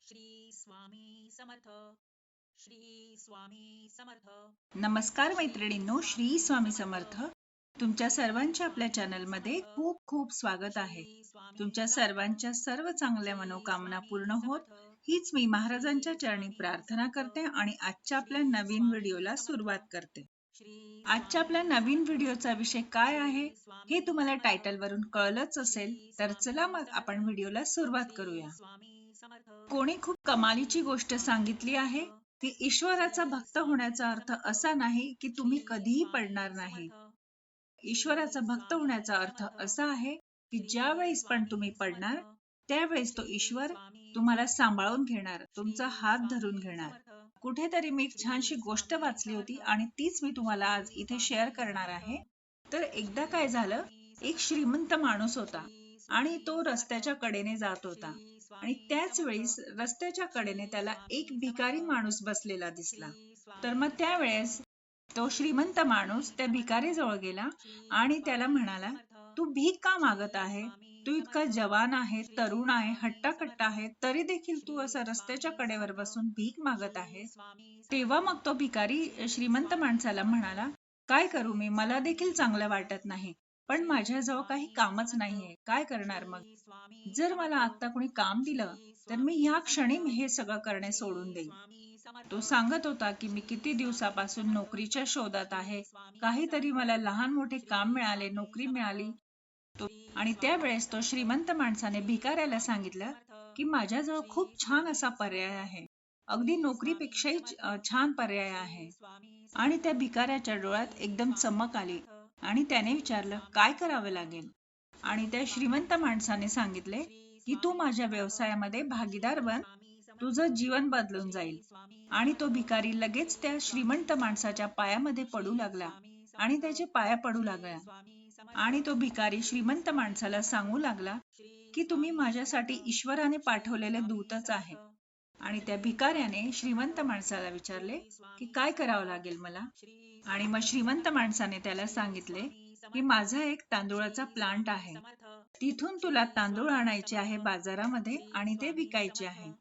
श्री स्वामी समर्थ. श्री स्वामी समर्थ. नमस्कार मैत्रिणींनो, श्री स्वामी समर्थ. तुमच्या सर्वांच्या आपल्या चॅनलमध्ये खूप खूप स्वागत आहे. तुमच्या सर्वांच्या सर्व चांगल्या मनोकामना पूर्ण होत हीच मी महाराजांच्या चरणी प्रार्थना करते आणि आजच्या आपल्या नवीन व्हिडिओला सुरुवात करते. आजच्या आपल्या नवीन व्हिडिओचा विषय काय आहे हे तुम्हाला टायटल वरून कळलंच असेल, तर चला मग आपण व्हिडिओला सुरुवात करूया. कोणी खूप कमालीची गोष्ट सांगितली आहे की ईश्वराचा भक्त होण्याचा अर्थ असा नाही की तुम्ही कधीही पडणार नाही. ईश्वराचा भक्त होण्याचा अर्थ असा आहे की ज्या वेळेस पण तुम्ही पडणार त्यावेळेस तो ईश्वर तुम्हाला सांभाळून घेणार, तुमचा हात धरून घेणार. कुठेतरी मी एक छानशी गोष्ट वाचली होती आणि तीच मी तुम्हाला आज इथे शेअर करणार आहे. तर एकदा काय झालं, एक श्रीमंत माणूस होता आणि तो रस्त्याच्या कडेने जात होता आणि त्याच वेळेस रस्त्याच्या कडेने त्याला एक भिकारी माणूस बसलेला दिसला. तर मग त्यावेळेस तो श्रीमंत माणूस त्या भिकारी जवळ गेला आणि त्याला म्हणाला, तू भीक का मागत आहे? तू इतका जवान आहे, तरुण आहे, हट्टाकट्टा आहे, तरी देखील तू असं रस्त्याच्या कडेवर बसून भीक मागत आहे. तेव्हा मग तो भिकारी श्रीमंत माणसाला म्हणाला, काय करू मी, मला देखील चांगलं वाटत नाही, पण माझ्याजवळ काही कामच नाहीये, काय करणार मग? जर मला आता कोणी काम दिलं तर मी ह्या क्षणी हे सगळं करणे सोडून देईन. तो सांगत होता की मी किती दिवसापासून नोकरीच्या शोधात आहे, काहीतरी मला लहान मोठे काम मिळाले, नोकरी मिळाली. आणि त्यावेळेस तो श्रीमंत माणसाने भिकाऱ्याला सांगितलं की माझ्याजवळ खूप छान असा पर्याय आहे, अगदी नोकरीपेक्षाही छान पर्याय आहे. आणि त्या भिकाऱ्याच्या डोळ्यात एकदम चमक आली आणि त्याने विचारलं, काय करावं लागेल? आणि त्या श्रीमंत माणसाने सांगितले की तू माझ्या व्यवसायामध्ये भागीदार बन, तुझं जीवन बदलून जाईल. आणि तो भिकारी लगेच त्या श्रीमंत माणसाच्या पायामध्ये पडू लागला आणि त्याचे पाया पडू लागला. आणि तो भिकारी श्रीमंत माणसाला सांगू लागला की तुम्ही माझ्यासाठी ईश्वराने पाठवलेले दूतच आहे. आणि त्या भिकाऱ्याने श्रीमंत माणसाला विचारले की काय करावं लागेल मला? आणि मग श्रीमंत माणसाने त्याला सांगितले की माझा एक तांदूळाचा प्लांट आहे, तिथून तुला तांदूळ आणायचे आहे बाजारामध्ये आणि ते विकायचे आहे.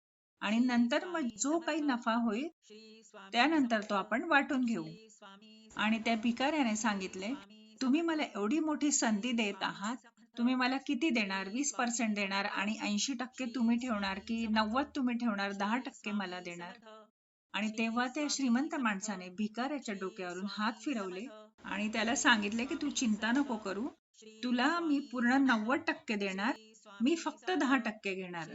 आणि नंतर मग जो काही नफा होईल त्यानंतर तो आपण वाटून घेऊ. आणि त्या भिकाऱ्याने सांगितले, तुम्ही मला एवढी मोठी संधी देत आहात, तुम्ही मला किती देणार? 20% देणार आणि 80% तुम्ही ठेवणार की 90 तुम्ही ठेवणार, 10% मला देणार? आणि तेव्हा त्या श्रीमंत माणसाने भिकाऱ्याच्या डोक्यावरून हात फिरवले आणि त्याला सांगितले की तू चिंता नको करू, तुला मी पूर्ण 90% देणार, मी फक्त 10% घेणार,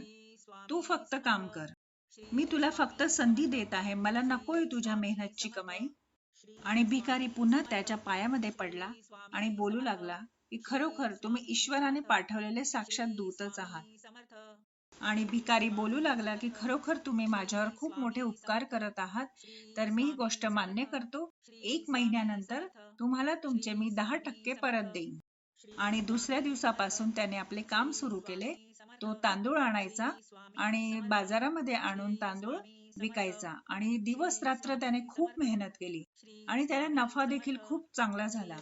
तू फक्त काम कर, मी तुला फक्त संधी देत आहे, मला नकोय तुझ्या मेहनतची कमाई. आणि भिकारी पुन्हा त्याच्या पायामध्ये पडला आणि बोलू लागला की खरोखर तुम्ही ईश्वराने पाठवलेले साक्षात दूतच आहात. आणि भिकारी बोलू लागला की खरोखर तुम्ही माझ्यावर खूप मोठे उपकार करत आहात, तर मी ही गोष्ट मान्य करतो, 1 महिन्यानंतर तुम्हाला तुमचे मी 10% परत देईन. आणि दुसऱ्या दिवसापासून त्याने आपले काम सुरू केले. तो तांदूळ आणायचा आणि बाजारामध्ये आणून तांदूळ विकायचा आणि दिवस रात्र त्याने खूप मेहनत केली आणि त्याला नफा देखील खूप चांगला झाला.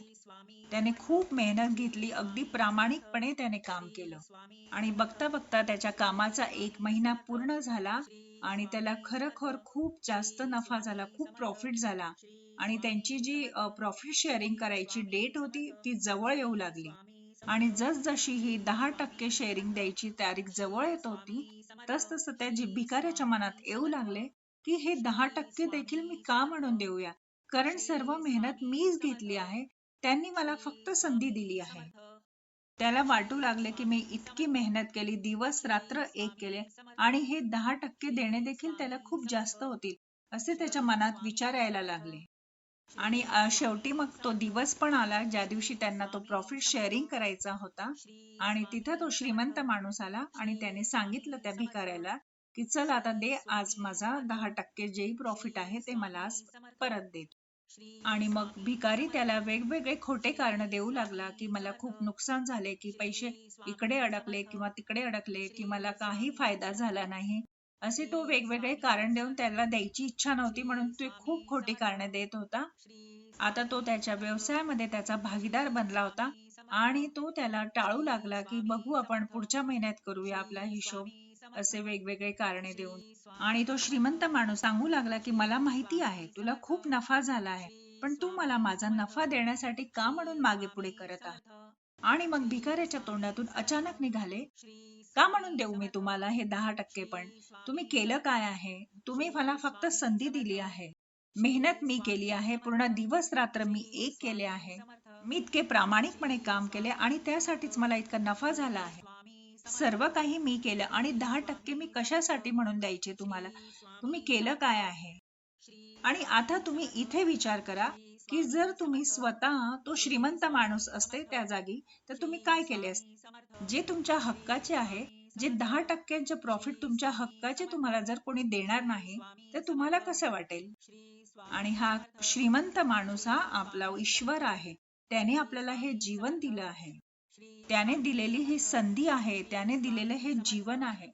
त्याने खूप मेहनत घेतली, अगदी प्रामाणिकपणे त्याने काम केलं आणि बघता बघता त्याच्या कामाचा 1 महिना पूर्ण झाला आणि त्याला खरोखर खूप जास्त नफा झाला, खूप प्रॉफिट झाला. आणि त्यांची जी प्रॉफिट शेअरिंग करायची डेट होती ती जवळ येऊ लागली. आणि जसजशी ही 10% शेअरिंग द्यायची तारीख जवळ येत होती, तसतसं त्या भिकाऱ्याच्या मनात येऊ लागले की हे 10% देखील मी का म्हणून देऊया, कारण सर्व मेहनत मीच घेतली आहे, त्यांनी मला फक्त संधी दिली आहे. त्याला वाटू लागले की मी इतकी मेहनत केली, दिवस रात्र एक केले आणि हे 10% देणे देखील त्याला खूप जास्त होतील, असे त्याच्या मनात विचार यायला लागले. आणि शेवटी मग तो दिवस पण आला ज्या दिवशी त्यांना तो प्रॉफिट शेअरिंग करायचा होता. आणि तिथं तो श्रीमंत माणूस आला आणि त्याने सांगितलं त्या भिकाऱ्याला की चल आता दे, आज माझा 10% जे प्रॉफिट आहे ते मला आज परत दे. आणि मग भिकारी त्याला वेगवेगळे खोटे कारण देऊ लागला की मला खूप नुकसान झाले, की पैसे इकडे अडकले किंवा तिकडे अडकले, की मला काही फायदा झाला नाही, असे तो वेगवेगळे कारण देऊन त्याला द्यायची इच्छा नव्हती म्हणून तो खूप खोटी कारणे देत होता. आता तो त्याच्या व्यवसायामध्ये त्याचा भागीदार बनला होता आणि तो त्याला टाळू लागला की बघू आपण पुढच्या महिन्यात करूया आपला हिशोब. असे वेगवेगळे कारणे देऊन. आणि तो श्रीमंत माणूस सांगू लागला की मला माहिती आहे तुला खूप नफा झाला आहे, पण तू मला माझा नफा देण्यासाठी का म्हणून मागे पुढे करत आहात. आणि मग भिकाऱ्याच्या तोंडातून अचानक निघाले, का म्हणून देऊ मी तुम्हाला हे 10% पण? तुम्ही केलं काय आहे? तुम्ही मला फक्त संधी दिली आहे. मेहनत मी केली आहे, पूर्ण दिवस रात्र मी एक केले आहे. मी इतके प्रामाणिकपणे काम केले आणि त्यासाठीच मला इतका नफा झाला आहे. सर्व काही मी केलं आणि 10% मी कशासाठी म्हणून द्यायचे तुम्हाला? तुम्ही केलं काय आहे? आणि आता तुम्ही इथे विचार करा की जर तुम्ही स्वतः तो श्रीमंत माणूस असते त्या जागी, तर तुम्ही काय केले असते? जे तुमच्या हक्काचे आहे, जे 10% प्रॉफिट तुमच्या हक्काचे तुम्हाला जर कोणी देणार नाही, तर तुम्हाला कसं वाटेल? आणि हा श्रीमंत माणूस हा आपला ईश्वर आहे. त्याने आपल्याला हे जीवन दिलं आहे. त्याने दिलेली ही संधी आहे, त्याने दिलेलं हे जीवन आहे.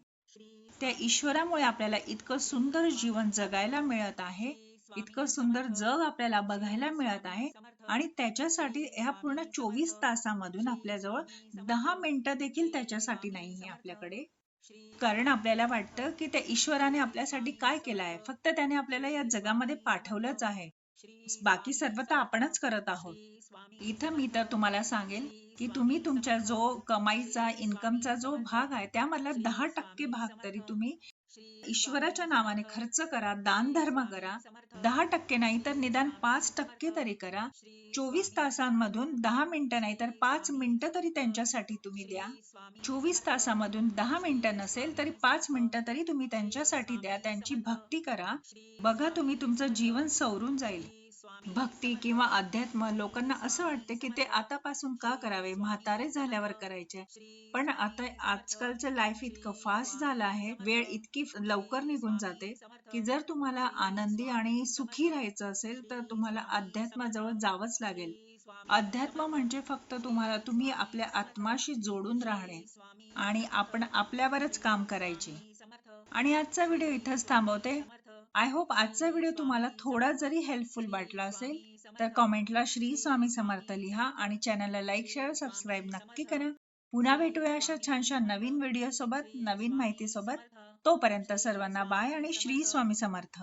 त्या ईश्वरामुळे आपल्याला इतकं सुंदर जीवन जगायला मिळत आहे, इतकं सुंदर जग आपल्याला बघायला मिळत आहे. आणि त्याच्यासाठी ह्या पूर्ण 24 तासामधून आपल्याजवळ 10 मिनिटं देखील त्याच्यासाठी नाहीये आपल्याकडे. कारण आपल्याला वाटतं की त्या ईश्वराने आपल्यासाठी काय केलं आहे, फक्त त्याने आपल्याला या जगामध्ये पाठवलंच आहे. बाकी सर्व तर आपणच करत आहोत. इथं मी तर तुम्हाला सांगेल की तुम्ही तुमच्या जो कमाईचा इन्कमचा जो भाग आहे त्यामधला 10% भाग तरी तुम्ही ईश्वराच्या नावाने खर्च करा, दान धर्म करा. 10% नाही तर निदान 5% तरी करा. 24 तासांमधून 10 मिनिटं नाही तर 5 मिनिटं तरी त्यांच्यासाठी तुम्ही द्या. 24 तासामधून 10 मिनिटं नसेल तरी 5 मिनिटं तरी तुम्ही त्यांच्यासाठी द्या. त्यांची भक्ती करा. बघा तुम्ही तुमचं जीवन सवरून जाईल. भक्ती किंवा अध्यात्म लोकांना असं वाटतं की ते आतापासून का करावे, म्हातारे झाल्यावर करायचे. पण आता आजकालचं लाईफ इतकं फास्ट झालं आहे, वेळ इतकी लवकर निघून जाते की जर तुम्हाला आनंदी आणि सुखी राहायचं असेल तर तुम्हाला अध्यात्माजवळ जावंच लागेल. अध्यात्म म्हणजे फक्त तुम्ही आपल्या आत्माशी जोडून राहणे आणि आपण आपल्यावरच काम करायचे. आणि आजचा व्हिडिओ इथंच थांबवते. आय होप आजचा व्हिडिओ तुम्हाला थोडा जरी हेल्पफुल वाटला असेल तर कमेंटला श्री स्वामी समर्थ लिहा आणि चॅनलला लाईक शेअर सबस्क्राईब नक्की करा. पुन्हा भेटूया अशा छानशा नवीन व्हिडिओ सोबत, नवीन माहिती सोबत. तोपर्यंत सर्वांना बाय आणि श्री स्वामी समर्थ.